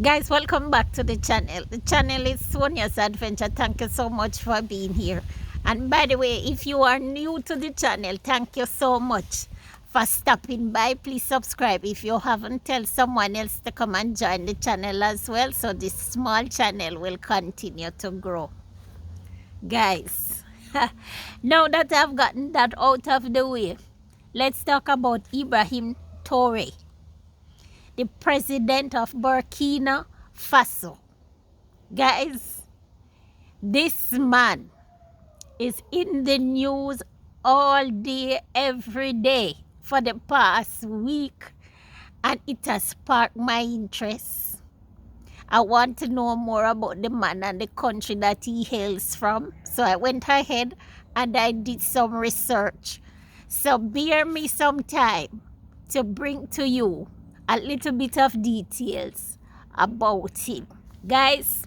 Guys, welcome back to the channel. The channel is Sonia's Adventure. Thank you so much for being here. And by the way, if you are new to the channel, thank you so much for stopping by. Please subscribe if you haven't. Tell someone else to come and join the channel as well, so this small channel will continue to grow. Guys, now that I've gotten that out of the way, let's talk about Ibrahim Traoré, the president of Burkina Faso. Guys, this man is in the news all day, every day for the past week, and it has sparked my interest. I want to know more about the man and the country that he hails from. So I went ahead and I did some research. So bear me some time to bring to you a little bit of details about him. Guys,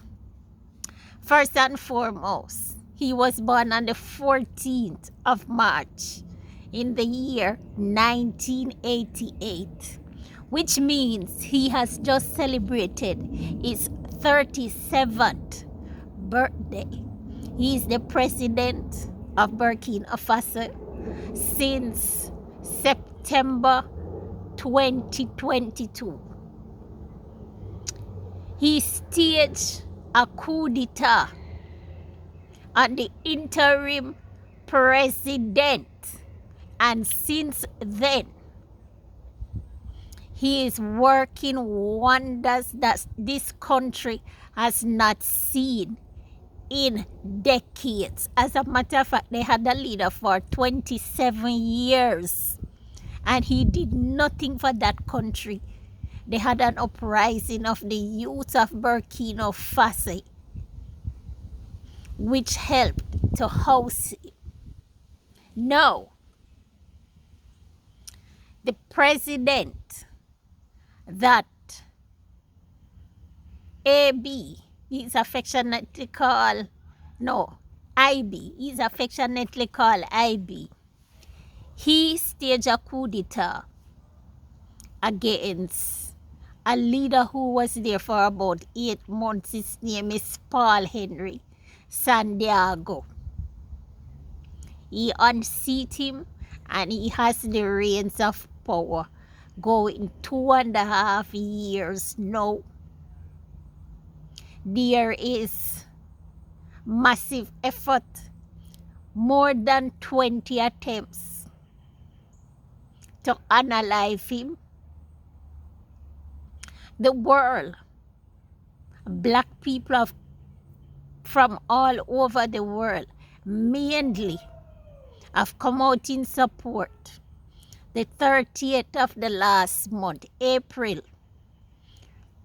first and foremost, he was born on the 14th of March in the year 1988, which means he has just celebrated his 37th birthday. He is the president of Burkina Faso since September 2022. He staged a coup d'etat on the interim president, and since then he is working wonders that this country has not seen in decades. As a matter of fact, they had a leader for 27 years and he did nothing for that country. They had an uprising of the youth of Burkina Faso, which helped to house him. Now, the president that AB is affectionately called, IB, is affectionately called IB. He staged a coup d'etat against a leader who was there for about 8 months. His name is Paul Henry Santiago. He unseated him and he has the reins of power going 2.5 years now. There is massive effort, more than 20 attempts to unalive him. The world, black people from all over the world, mainly have come out in support. The 30th of the last month, April,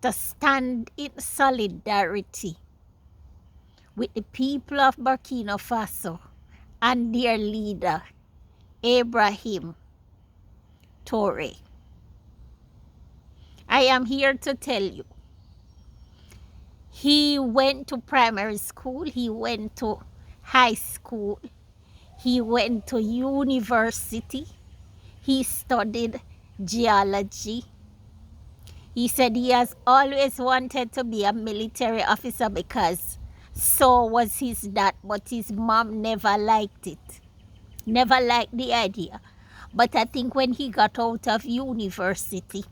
to stand in solidarity with the people of Burkina Faso and their leader, Ibrahim Traoré. I am here to tell you, he went to primary school, he went to high school, he went to university, he studied geology. He said he has always wanted to be a military officer because so was his dad, but his mom never liked it, never liked the idea. But I think when he got out of university,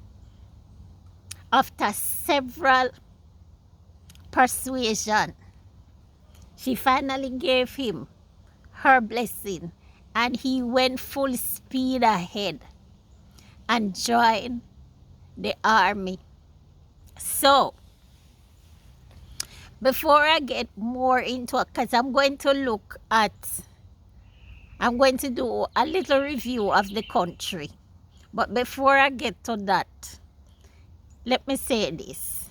after several persuasion, she finally gave him her blessing and he went full speed ahead and joined the army. So, before I get more into it, because I'm going to do a little review of the country. But before I get to that, let me say this.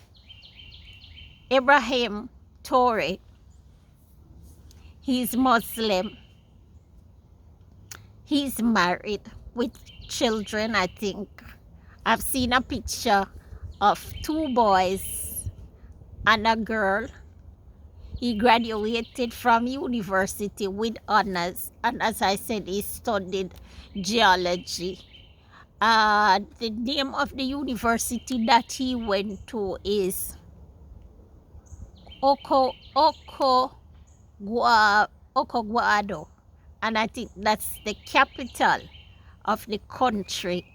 Ibrahim Traoré, he's Muslim. He's married with children, I think. I've seen a picture of 2 boys and a girl. He graduated from university with honors, and as I said, he studied geology. The name of the university that he went to is Okoguado, and I think that's the capital of the country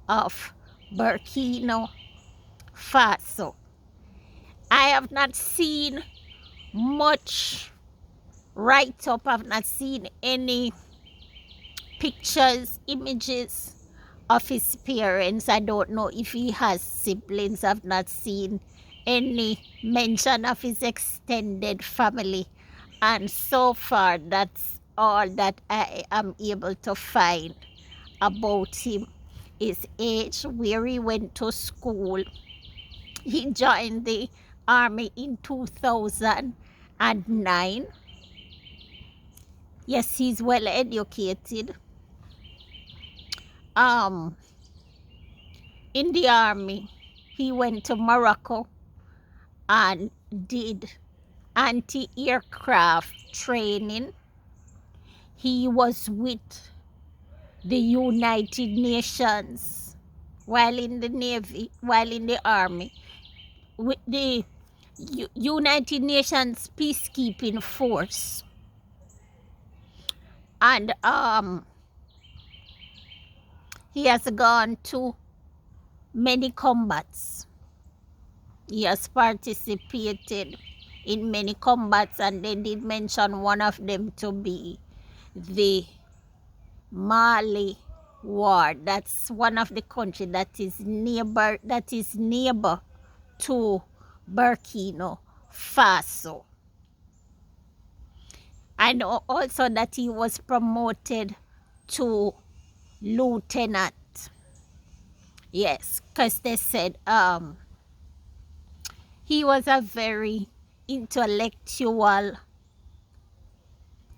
of Burkina Faso. I have not seen much write up, I've not seen any pictures, images of his parents. I don't know if he has siblings. I've not seen any mention of his extended family. And so far, that's all that I am able to find about him. His age, where he went to school. He joined the army in 2009. Yes, he's well educated. In the army, he went to Morocco and did anti-aircraft training. He was with the United Nations while in the Navy, while in the army, with the United Nations peacekeeping force. And he has gone to many combats. He has participated in many combats, and they did mention one of them to be the Mali War. That's one of the countries that is neighbor to Burkina Faso. I know also that he was promoted to lieutenant. Yes, because they said he was a very intellectual.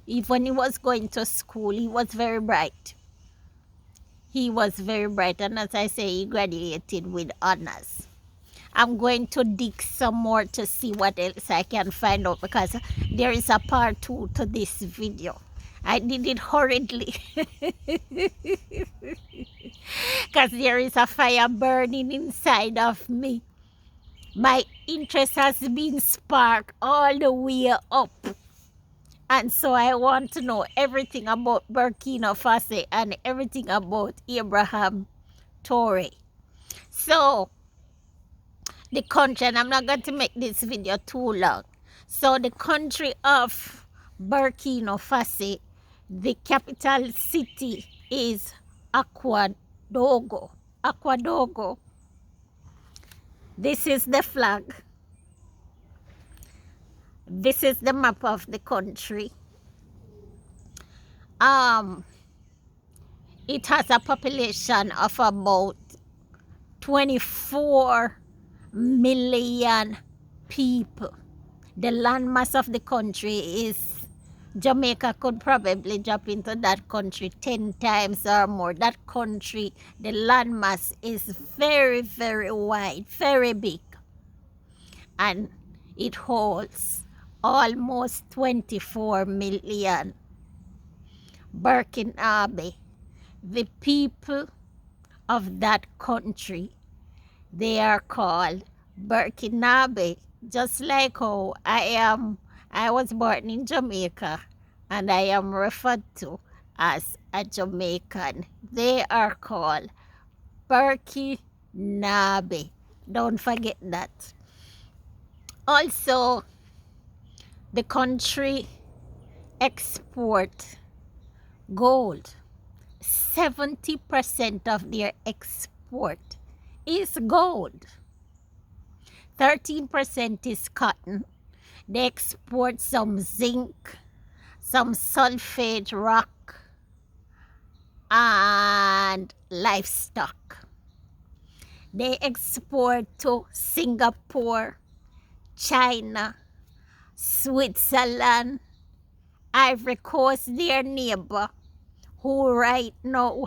Even when he was going to school, he was very bright. He was very bright, and as I say, he graduated with honors. I'm going to dig some more to see what else I can find out, because there is a part 2 to this video. I did it hurriedly because there is a fire burning inside of me. My interest has been sparked all the way up, and so I want to know everything about Burkina Faso and everything about Ibrahim Traoré. So the country, and I'm not going to make this video too long. So the country of Burkina Faso, the capital city is Ouagadougou. Ouagadougou. This is the flag. This is the map of the country. It has a population of about 24 million people. The landmass of the country is, Jamaica could probably drop into that country 10 times or more. That country, the landmass is very, very wide, very big. And it holds almost 24 million. Burkinabe, the people of that country, they are called Burkinabe, just like how I was born in Jamaica and I am referred to as a Jamaican. They are called Burkinabe. Don't forget that. Also, the country export gold. 70% of their export is gold. 13% is cotton. They export some zinc, some sulfate rock, and livestock. They export to Singapore, China, Switzerland, Ivory Coast, their neighbor, who right now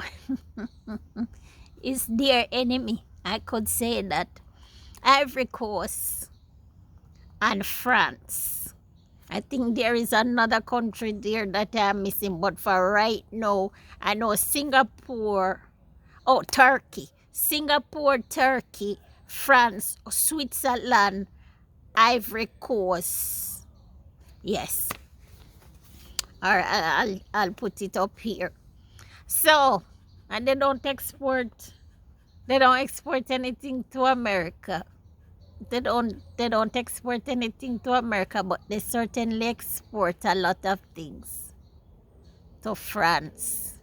is their enemy. I could say that. Ivory Coast and France. I think there is another country there that I'm missing, but for right now, I know Singapore, Turkey. Singapore, Turkey, France, Switzerland, Ivory Coast. Yes. Or I'll put it up here. So, and they don't export anything to America. They don't export anything to America, but they certainly export a lot of things to France,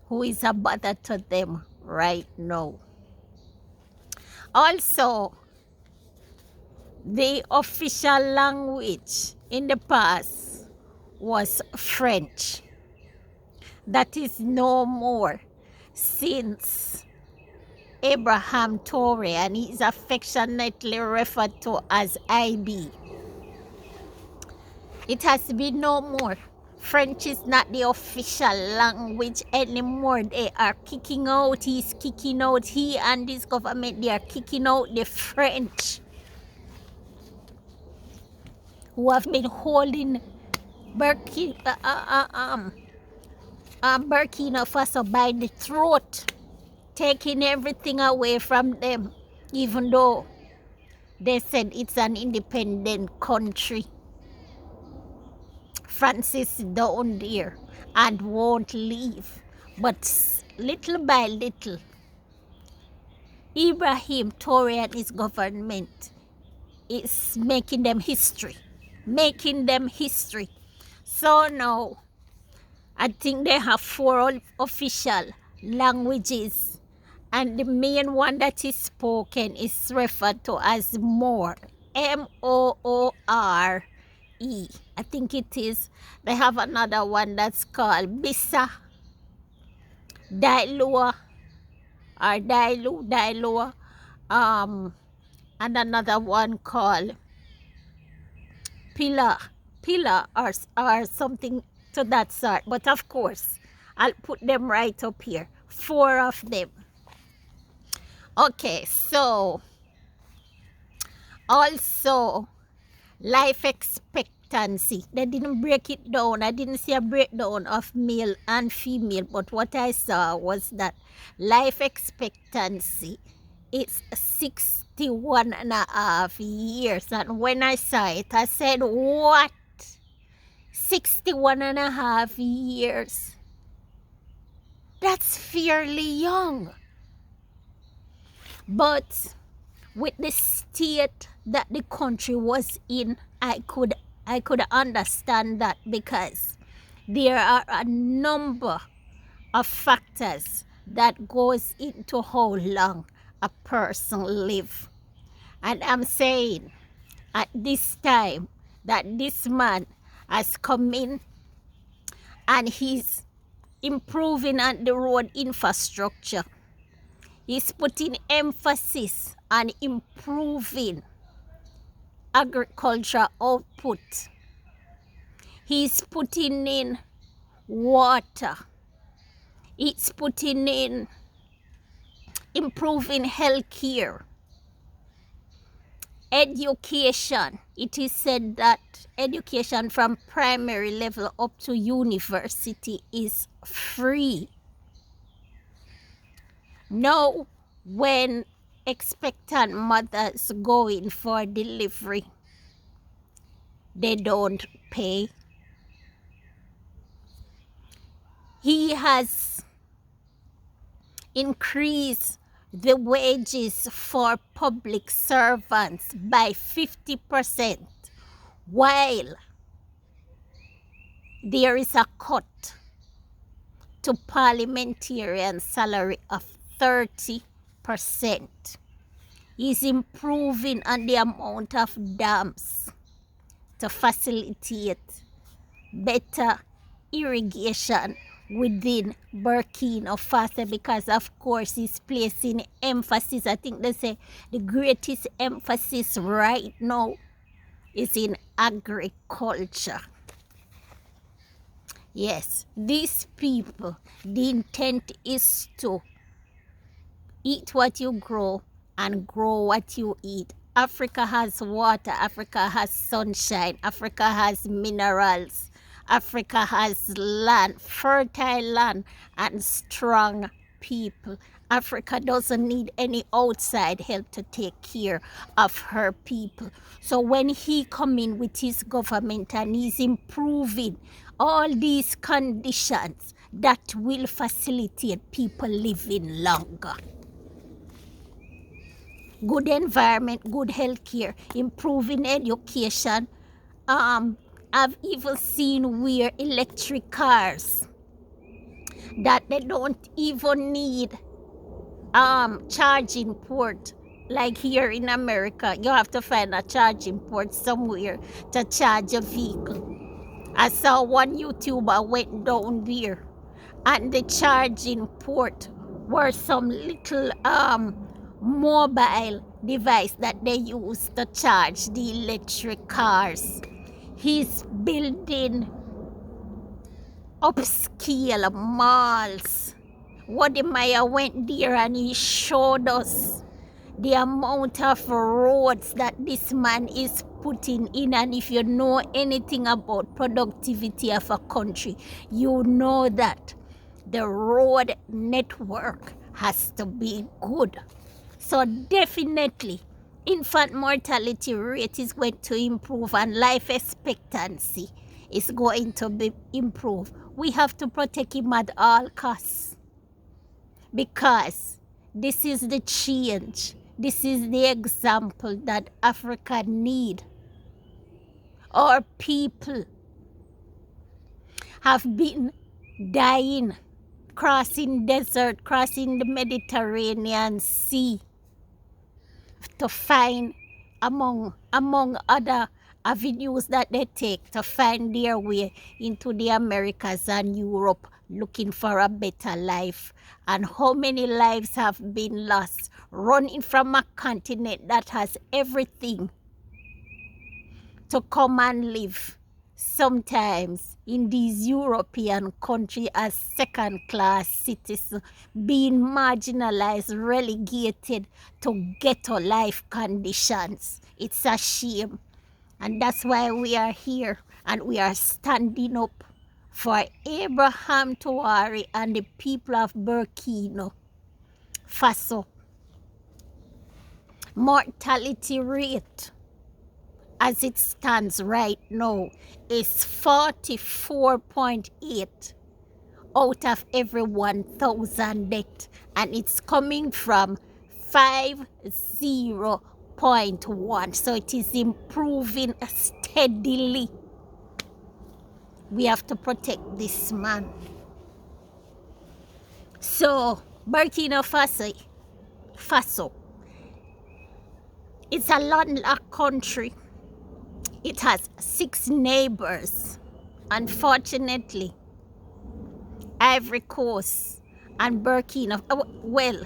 who is a bother to them right now. Also, the official language in the past was French. That is no more since Abraham Toure, and he is affectionately referred to as IB. It has been no more. French is not the official language anymore. They are kicking out, he's kicking out, he and his government, they are kicking out the French, who have been holding Burkina Faso by the throat, taking everything away from them, even though they said it's an independent country. France is down there and won't leave. But little by little, Ibrahim Toure and his government is making them history. So now, I think they have 4 official languages, and the main one that is spoken is referred to as Moor, Moore. I think it is. They have another one that's called Bisa, Dailua, or Dailua, and another one called Pila, or something to that sort. But of course, I'll put them right up here. 4 of them. Okay, so also life expectancy. They didn't break it down. I didn't see a breakdown of male and female, but what I saw was that life expectancy is 61.5 years. And when I saw it, I said, what? 61.5 years? That's fairly young. But with the state that the country was in, I could understand that, because there are a number of factors that goes into how long a person live. And I'm saying at this time that this man has come in and he's improving on the road infrastructure. He's putting emphasis on improving agriculture output. He's putting in water. He's putting in improving healthcare. Education. It is said that education from primary level up to university is free. Now, when expectant mothers go in for delivery, they don't pay. He has increased the wages for public servants by 50%, while there is a cut to parliamentarian salary of 30%. He's improving on the amount of dams to facilitate better irrigation within Burkina Faso, because of course he's placing emphasis. I think they say the greatest emphasis right now is in agriculture. Yes, these people, the intent is to eat what you grow and grow what you eat. Africa has water, Africa has sunshine, Africa has minerals, Africa has land, fertile land, and strong people. Africa doesn't need any outside help to take care of her people. So when he come in with his government and he's improving all these conditions, that will facilitate people living longer. Good environment, good health care, improving education. I've even seen where electric cars that they don't even need charging port. Like here in America, you have to find a charging port somewhere to charge a vehicle. I saw one YouTuber went down there, and the charging port were some little mobile device that they use to charge the electric cars. He's building upscale malls. Wadi Maya went there and he showed us the amount of roads that this man is putting in. And if you know anything about productivity of a country, you know that the road network has to be good. So definitely, infant mortality rate is going to improve and life expectancy is going to be improved. We have to protect him at all costs, because this is the change. This is the example that Africa need. Our people have been dying, crossing desert, crossing the Mediterranean Sea to find, among other avenues that they take, to find their way into the Americas and Europe, looking for a better life. And how many lives have been lost running from a continent that has everything to come and live sometimes in these European countries as second-class citizens, being marginalized, relegated to ghetto life conditions. It's a shame. And that's why we are here, and we are standing up for Abraham Traoré and the people of Burkina Faso. Mortality rate as it stands right now is 44.8 out of every 1,000 deaths, and it's coming from 50.1. So it is improving steadily. We have to protect this man. So Burkina Faso, it's a landlocked country. It has 6 neighbors. Unfortunately, Ivory Coast and Burkina, well,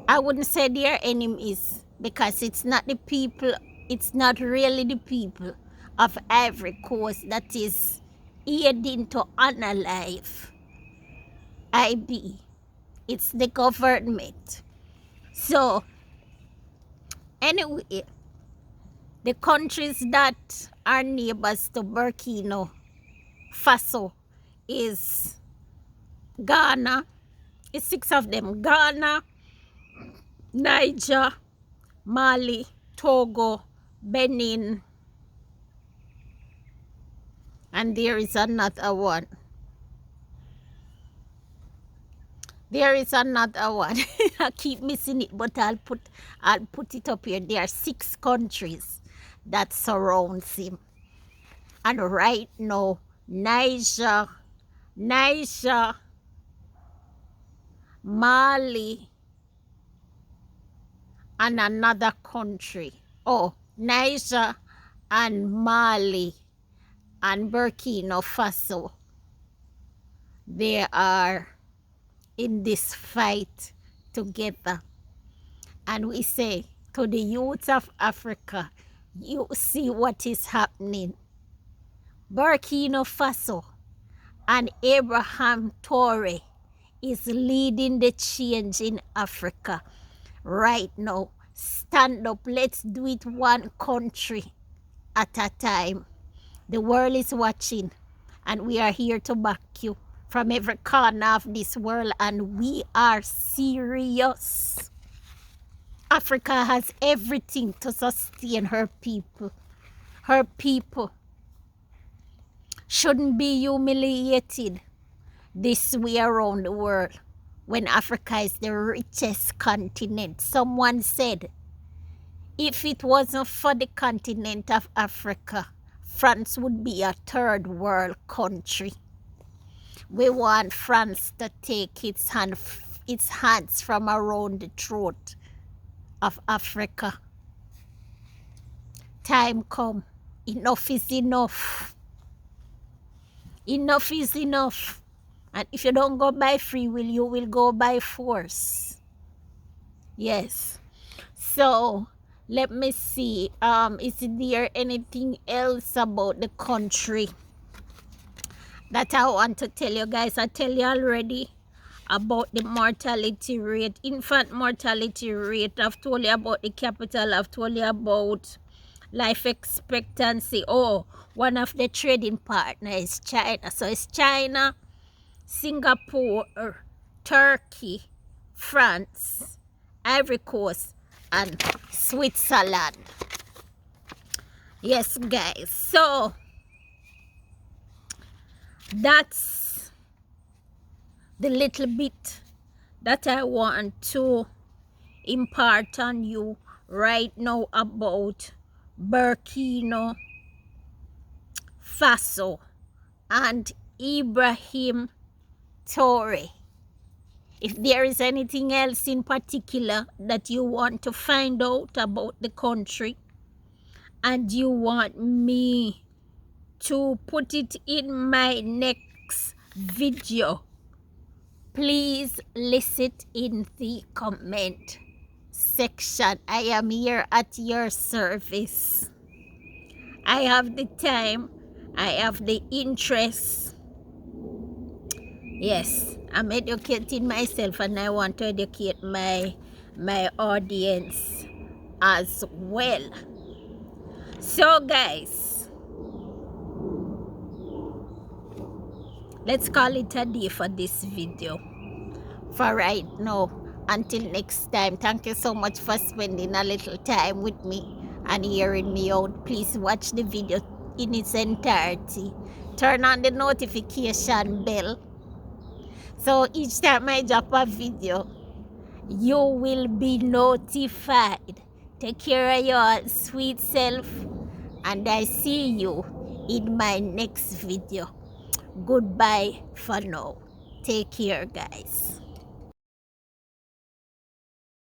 I wouldn't say they're enemies, because it's not the people, it's not really the people of Ivory Coast that is aiding to unalive IB. It's the government. So anyway, the countries that are neighbors to Burkina Faso is Ghana. It's 6 of them: Ghana, Niger, Mali, Togo, Benin, and there is another one. I keep missing it, but I'll put it up here. There are 6 countries that surrounds him. And right now, Niger, Mali, and another country. Oh, Niger and Mali and Burkina Faso, they are in this fight together. And we say to the youth of Africa, you see what is happening. Burkina Faso and Abraham Traoré is leading the change in Africa right now. Stand up. Let's do it one country at a time. The world is watching, and we are here to back you. from every corner of this world, and we are serious. Africa has everything to sustain her people. Her people shouldn't be humiliated this way around the world when Africa is the richest continent. Someone said, if it wasn't for the continent of Africa, France would be a third world country. We want France to take its hands from around the throat of Africa. Time come. Enough is enough. Enough is enough. And if you don't go by free will, you will go by force. Yes. So let me see. Is there anything else about the country that I want to tell you guys? I tell you already about the mortality rate, infant mortality rate. I've told you about the capital. I've told you about life expectancy. Oh, one of the trading partners is China. So it's China, Singapore, Turkey, France, Ivory Coast, and Switzerland. Yes, guys. So that's the little bit that I want to impart on you right now about Burkina Faso and Ibrahim Traoré. If there is anything else in particular that you want to find out about the country and you want me to put it in my next video, please list it in the comment section. I am here at your service. I have the time, I have the interest. Yes, I'm educating myself and I want to educate my audience as well. So guys, let's call it a day for this video. For right now, until next time, thank you so much for spending a little time with me and hearing me out. Please watch the video in its entirety. Turn on the notification bell, so each time I drop a video, you will be notified. Take care of your sweet self, and I see you in my next video. Goodbye for now. Take care, guys.